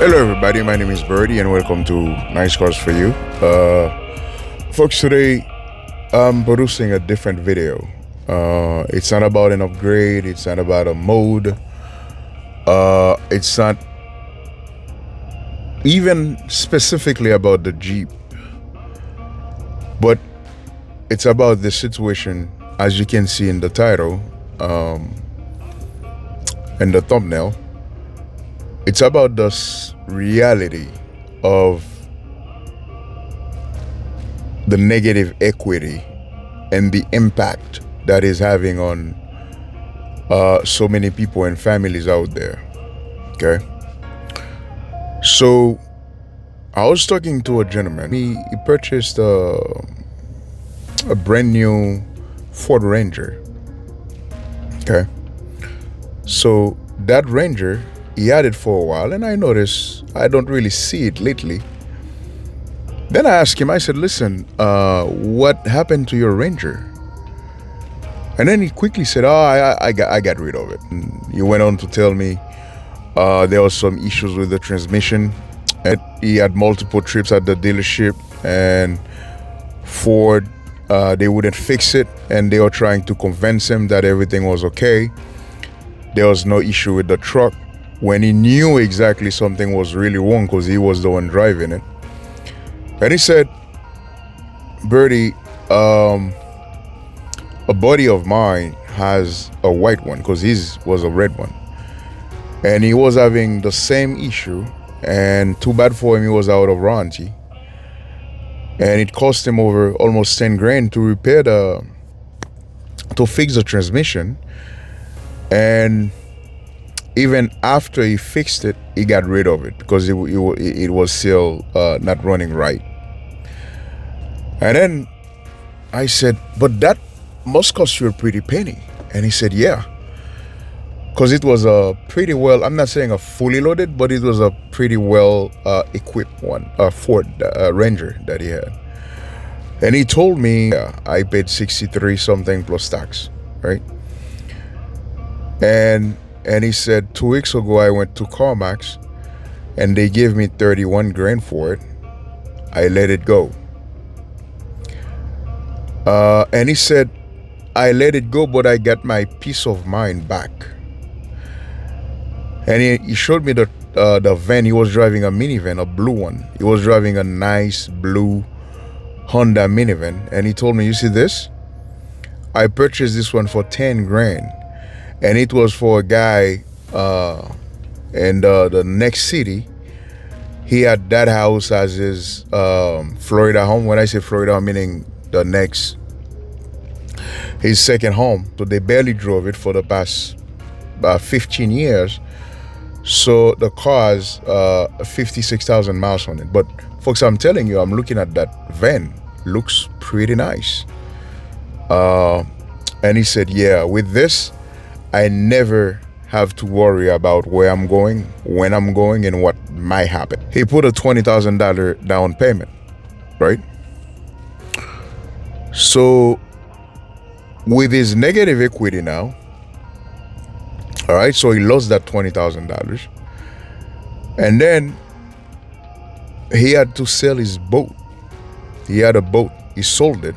Hello everybody, my name is Birdie and welcome to Nice Cars for You. Folks, today I'm producing a different video. It's not about an upgrade, it's not about a mode, it's not even specifically about the Jeep, but it's about the situation, as you can see in the title and the thumbnail. It's about the reality of the negative equity and the impact that is having on so many people and families out there. Okay. So I was talking to a gentleman. He purchased a brand new Ford Ranger. Okay. So that Ranger, he had it for a while, and I noticed I don't really see it lately. Then I asked him, I said, listen, what happened to your Ranger? And then he quickly said, I got rid of it. And he went on to tell me there was some issues with the transmission. And he had multiple trips at the dealership, and Ford, they wouldn't fix it, and they were trying to convince him that everything was okay. There was no issue with the truck, when he knew exactly something was really wrong because he was the one driving it. And he said, Birdie, a buddy of mine has a white one because his was a red one. And he was having the same issue, and too bad for him, he was out of warranty. And it cost him over almost 10 grand to repair to fix the transmission. And even after he fixed it, he got rid of it because it was still not running right. And then I said, but that must cost you a pretty penny. And he said, yeah, because it was a pretty well, I'm not saying a fully loaded, but it was a pretty well equipped one, a Ford Ranger that he had. And he told me I paid 63 something plus tax, right? And he said 2 weeks ago I went to CarMax and they gave me 31 grand for it. I let it go. And he said, I let it go, but I got my peace of mind back. And he showed me the van. He was driving a minivan, a blue one. He was driving a nice blue Honda minivan. And he told me, you see this? I purchased this one for 10 grand. And it was for a guy in the next city. He had that house as his Florida home. When I say Florida, I'm meaning his second home. So they barely drove it for the past 15 years. So the car has 56,000 miles on it. But folks, I'm telling you, I'm looking at that van. Looks pretty nice. And he said, yeah, with this, I never have to worry about where I'm going, when I'm going, and what might happen. He put a $20,000 down payment, right? So with his negative equity now, all right, so he lost that $20,000. And then he had to sell his boat. He had a boat. He sold it,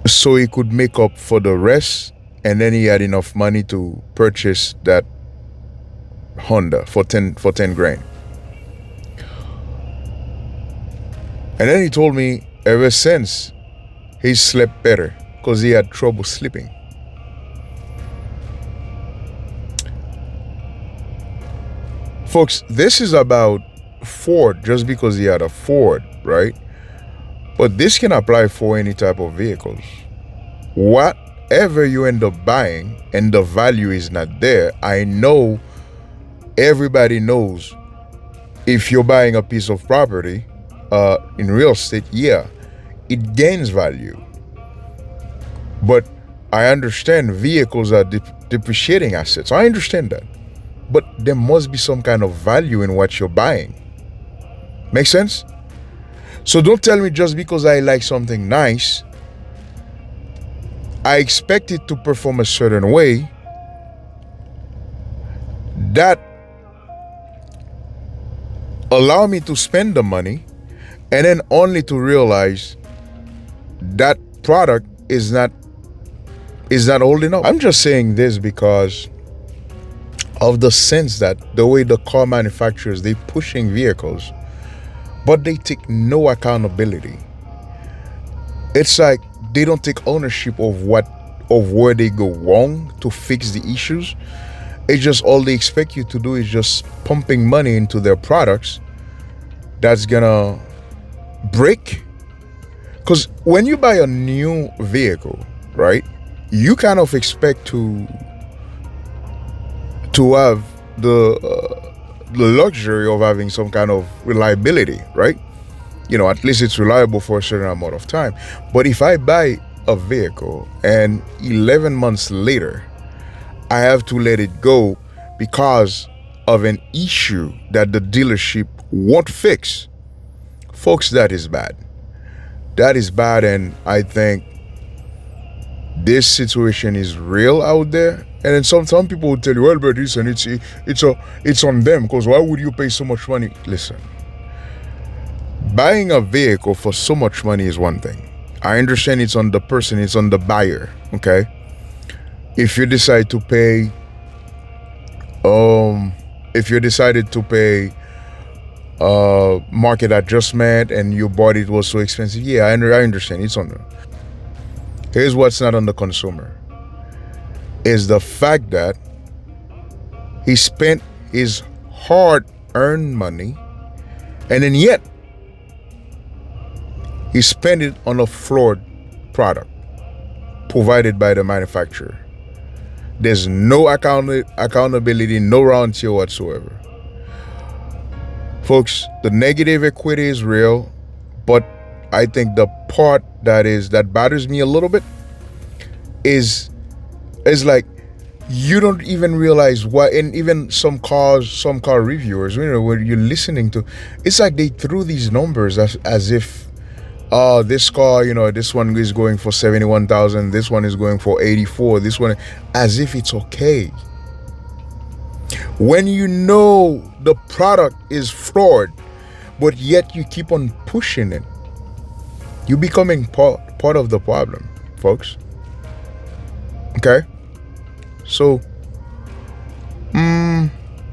so he could make up for the rest, and then he had enough money to purchase that Honda for 10 grand. And then he told me ever since he slept better because he had trouble sleeping. Folks, this is about Ford just because he had a Ford, right? But this can apply for any type of vehicles. Whatever you end up buying and the value is not there, I know everybody knows if you're buying a piece of property in real estate, yeah, it gains value. But I understand vehicles are depreciating assets. I understand that. But there must be some kind of value in what you're buying. Make sense? So don't tell me just because I like something nice, I expect it to perform a certain way, that allow me to spend the money, and then only to realize that product is not holding up. I'm just saying this because of the sense that the way the car manufacturers, they pushing vehicles, but they take no accountability. It's like they don't take ownership of where they go wrong to fix the issues. It's just all they expect you to do is just pumping money into their products that's gonna break. Because when you buy a new vehicle, right, you kind of expect to have the luxury of having some kind of reliability, right? At least it's reliable for a certain amount of time. But if I buy a vehicle and 11 months later I have to let it go because of an issue that the dealership won't fix, folks, that is bad. That is bad, and I think this situation is real out there. And then some people will tell you, well, but listen, it's on them, because why would you pay so much money? Listen, buying a vehicle for so much money is one thing. I understand it's on the person, it's on the buyer, okay? If you decide to pay, if you decided to pay market adjustment and you bought it was so expensive, yeah, I understand, it's on them. Here's what's not on the consumer, is the fact that he spent his hard-earned money, and then yet he spent it on a flawed product provided by the manufacturer. There's no accountability, no warranty whatsoever. Folks, the negative equity is real, but I think the part that bothers me a little bit is like, you don't even realize why. And even some car reviewers, when you're listening to, it's like they threw these numbers as if, this car, this one is going for 71,000, this one is going for 84, this one, as if it's okay. When the product is flawed, but yet you keep on pushing it, you're becoming part of the problem, folks. Okay? So,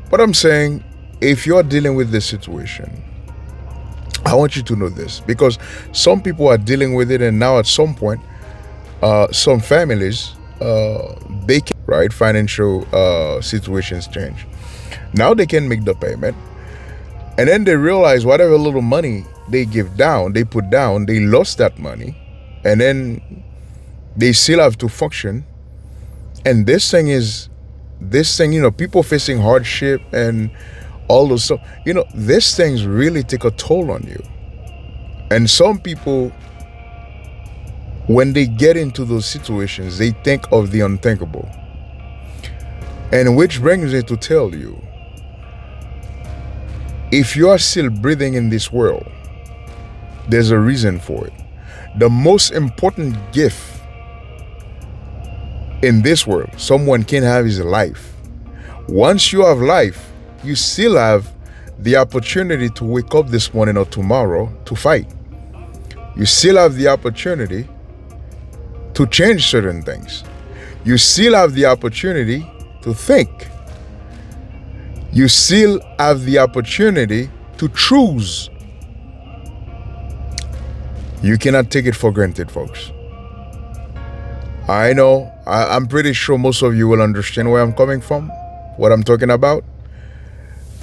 what I'm saying, if you're dealing with this situation, I want you to know this, because some people are dealing with it, and now at some point, some families, they can, right, financial situations change. Now they can make the payment, and then they realize whatever little money they put down, they lost that money, and then they still have to function. And this thing, people facing hardship and all those stuff, these things really take a toll on you. And some people, when they get into those situations, they think of the unthinkable. And which brings me to tell you, if you are still breathing in this world, there's a reason for it. The most important gift in this world someone can have is life. Once you have life, you still have the opportunity to wake up this morning or tomorrow to fight. You still have the opportunity to change certain things. You still have the opportunity to think. You still have the opportunity to choose. You cannot take it for granted, folks. I know, I'm pretty sure most of you will understand where I'm coming from, what I'm talking about.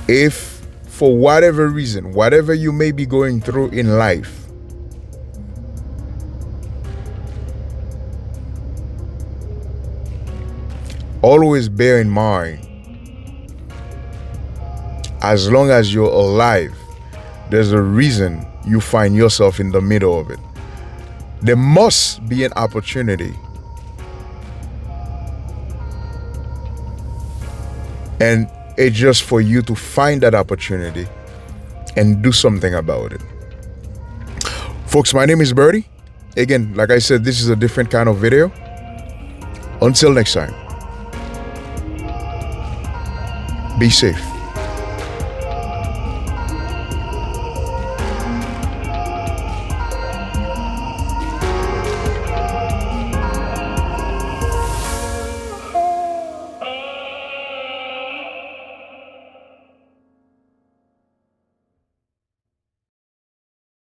If for whatever reason, whatever you may be going through in life, always bear in mind, as long as you're alive, there's a reason you find yourself in the middle of it. There must be an opportunity. And it's just for you to find that opportunity and do something about it. Folks, my name is Birdie. Again, like I said, this is a different kind of video. Until next time, be safe.